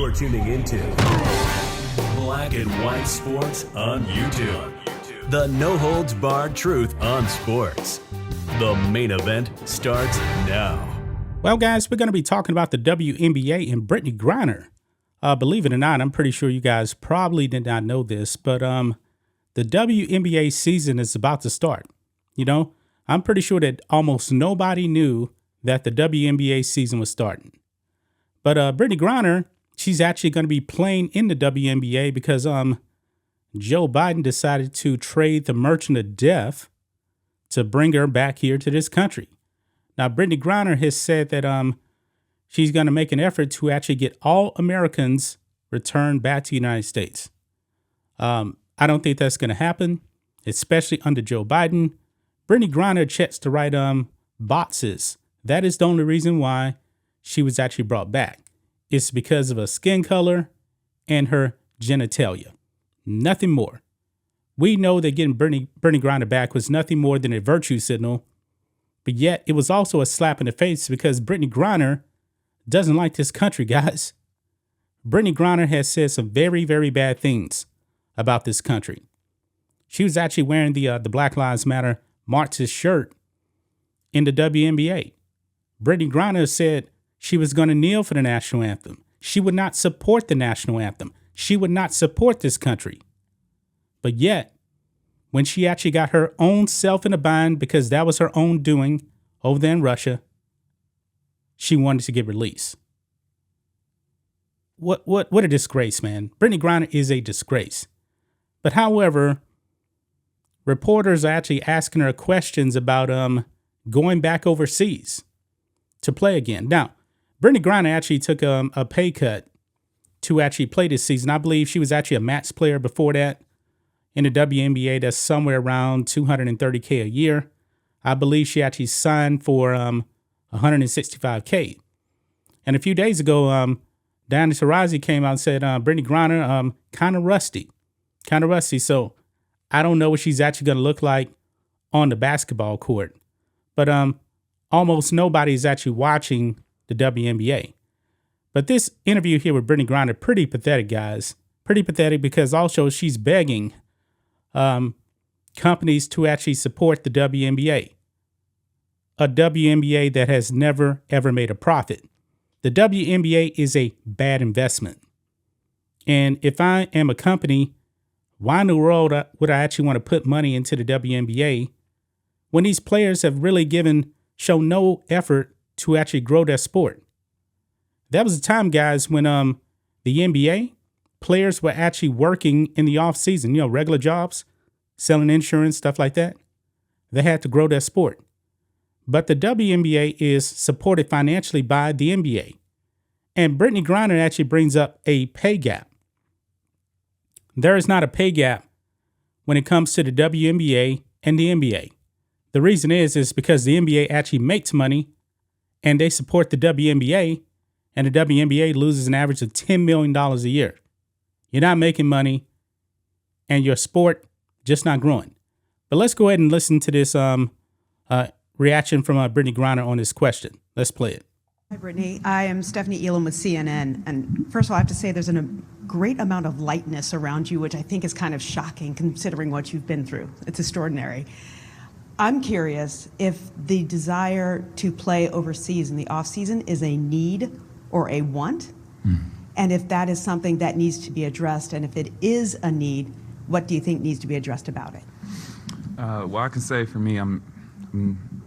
You're tuning into Black and White Sports on YouTube. The no-holds-barred truth on sports. The main event starts now. Well, guys, we're going to be talking about the WNBA and Brittney Griner. Believe it or not, I'm pretty sure you guys probably did not know this, but the WNBA season is about to start. You know, I'm pretty sure that almost nobody knew that the WNBA season was starting. But Brittney Griner, she's actually going to be playing in the WNBA because Joe Biden decided to trade the Merchant of Death to bring her back here to this country. Now, Brittney Griner has said that she's going to make an effort to actually get all Americans returned back to the United States. I don't think that's going to happen, especially under Joe Biden. Brittney Griner checks the right boxes. That is the only reason why she was actually brought back. It's because of her skin color and her genitalia. Nothing more. We know that getting Brittney Griner back was nothing more than a virtue signal, but yet it was also a slap in the face because Brittney Griner doesn't like this country, guys. Brittney Griner has said some very, very bad things about this country. She was actually wearing the Black Lives Matter Marxist shirt in the WNBA. Brittney Griner said she was going to kneel for the national anthem. She would not support the national anthem. She would not support this country. But yet, when she actually got her own self in a bind because that was her own doing over there in Russia, she wanted to get released. What a disgrace, man. Brittney Griner is a disgrace. But however, reporters are actually asking her questions about going back overseas to play again. Now, Brittney Griner actually took a pay cut to actually play this season. I believe she was actually a max player before that in the WNBA. That's somewhere around $230K a year. I believe she actually signed for $165K. And a few days ago, Diana Taurasi came out and said Brittney Griner kind of rusty. So I don't know what she's actually going to look like on the basketball court. But almost nobody is actually watching the WNBA. But this interview here with Brittney Griner, pretty pathetic, guys. Pretty pathetic because also she's begging companies to actually support the WNBA. A WNBA that has never, ever made a profit. The WNBA is a bad investment. And if I am a company, why in the world would I actually want to put money into the WNBA when these players have really shown no effort to actually grow their sport? That was the time, guys, when the NBA players were actually working in the off season, regular jobs, selling insurance, stuff like that. They had to grow their sport. But the WNBA is supported financially by the NBA. And Brittney Griner actually brings up a pay gap. There is not a pay gap when it comes to the WNBA and the NBA. The reason is because the NBA actually makes money and they support the WNBA, and the WNBA loses an average of $10 million a year. You're not making money and your sport just not growing. But let's go ahead and listen to this reaction from Brittney Griner on this question. Let's play it. Hi, Brittney. I am Stephanie Elam with CNN. And first of all, I have to say there's a great amount of lightness around you, which I think is kind of shocking considering what you've been through. It's extraordinary. I'm curious if the desire to play overseas in the off season is a need or a want, and if that is something that needs to be addressed, and if it is a need, what do you think needs to be addressed about it? Well, I can say for me, I'm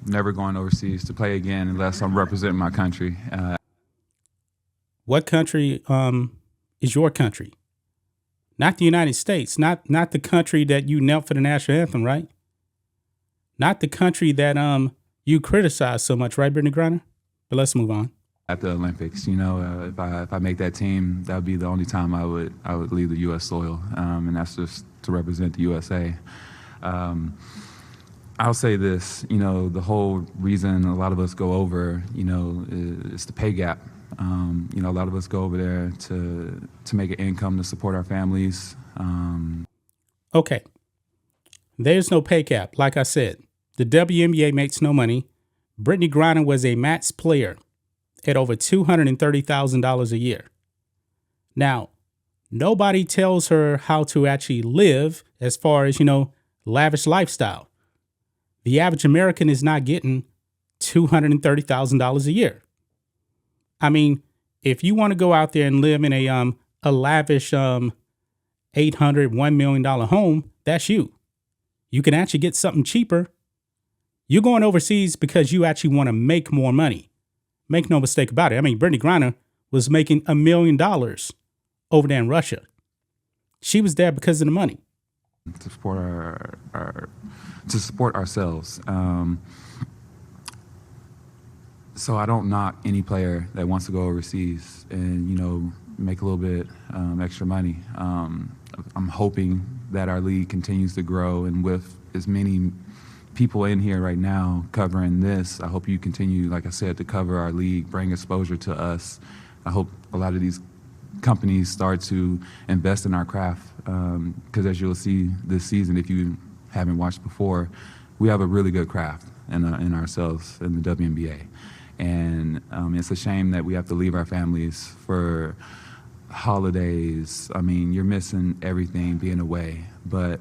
never going overseas to play again unless I'm representing my country. What country is your country? Not the United States, not the country that you knelt for the national anthem, right? Not the country that you criticize so much, right, Brittney Griner? But let's move on. At the Olympics, if I make that team, that would be the only time I would leave the U.S. soil, and that's just to represent the USA. I'll say this, the whole reason a lot of us go over, is the pay gap. A lot of us go over there to make an income to support our families. Okay. There's no pay gap. Like I said, the WNBA makes no money. Brittney Griner was a max player at over $230,000 a year. Now, nobody tells her how to actually live as far as, lavish lifestyle. The average American is not getting $230,000 a year. I mean, if you want to go out there and live in a lavish $800, $1 million home, that's you. You can actually get something cheaper. You're going overseas because you actually want to make more money. Make no mistake about it. I mean, Brittney Griner was making $1 million over there in Russia. She was there because of the money. To support ourselves. So I don't knock any player that wants to go overseas and, make a little bit extra money. I'm hoping that our league continues to grow, and with as many people in here right now covering this, I hope you continue, like I said, to cover our league, bring exposure to us. I hope a lot of these companies start to invest in our craft, because as you'll see this season, if you haven't watched before, we have a really good craft in ourselves in the WNBA. And it's a shame that we have to leave our families for holidays. I mean, you're missing everything being away. But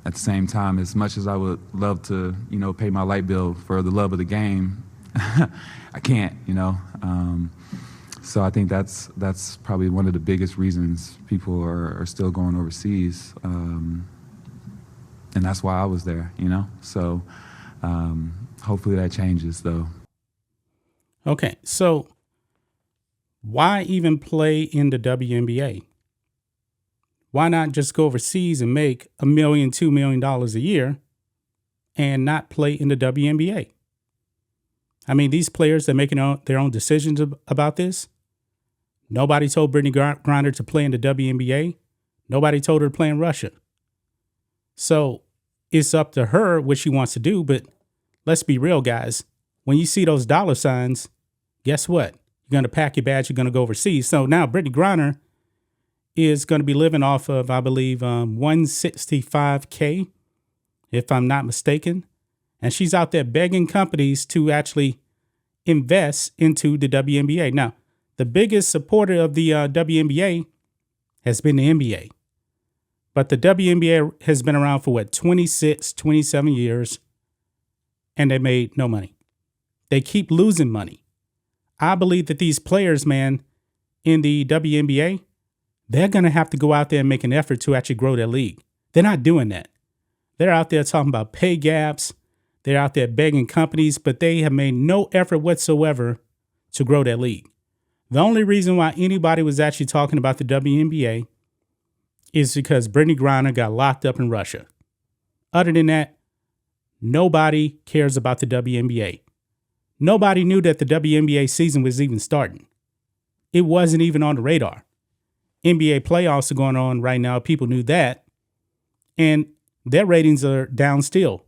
at the same time, as much as I would love to, pay my light bill for the love of the game, I can't, So I think that's probably one of the biggest reasons people are still going overseas. And that's why I was there, So hopefully that changes, though. Okay, so why even play in the WNBA? Why not just go overseas and make $1 million, $2 million a year and not play in the WNBA? I mean, these players, they're making their own decisions about this. Nobody told Brittney Griner to play in the WNBA. Nobody told her to play in Russia. So it's up to her what she wants to do. But let's be real, guys. When you see those dollar signs, guess what? You're going to pack your bags. You're going to go overseas. So now Brittney Griner is going to be living off of, I believe, $165K, if I'm not mistaken. And she's out there begging companies to actually invest into the WNBA. Now, the biggest supporter of the WNBA has been the NBA. But the WNBA has been around for 26, 27 years, and they made no money. They keep losing money. I believe that these players, man, in the WNBA, they're going to have to go out there and make an effort to actually grow their league. They're not doing that. They're out there talking about pay gaps. They're out there begging companies, but they have made no effort whatsoever to grow their league. The only reason why anybody was actually talking about the WNBA is because Brittney Griner got locked up in Russia. Other than that, nobody cares about the WNBA. Nobody knew that the WNBA season was even starting. It wasn't even on the radar. NBA playoffs are going on right now. People knew that. And their ratings are down still.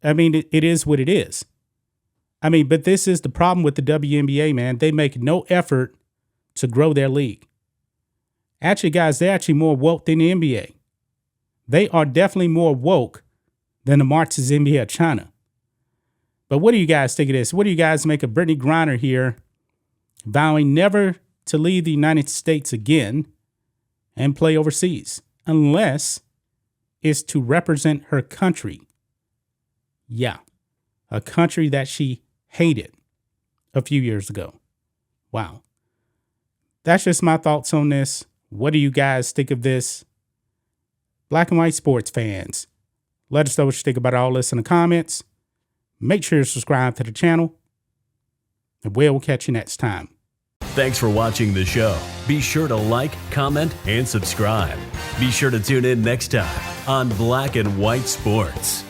I mean, it is what it is. I mean, but this is the problem with the WNBA, man. They make no effort to grow their league. Actually, guys, they're actually more woke than the NBA. They are definitely more woke than the Marxist NBA of China. But what do you guys think of this? What do you guys make of Brittney Griner here vowing never to leave the United States again and play overseas unless it's to represent her country? Yeah, a country that she hated a few years ago. Wow. That's just my thoughts on this. What do you guys think of this? Black and white sports fans, let us know what you think about all this in the comments. Make sure to subscribe to the channel, and we'll catch you next time. Thanks for watching the show. Be sure to like, comment, and subscribe. Be sure to tune in next time on Black and White Sports.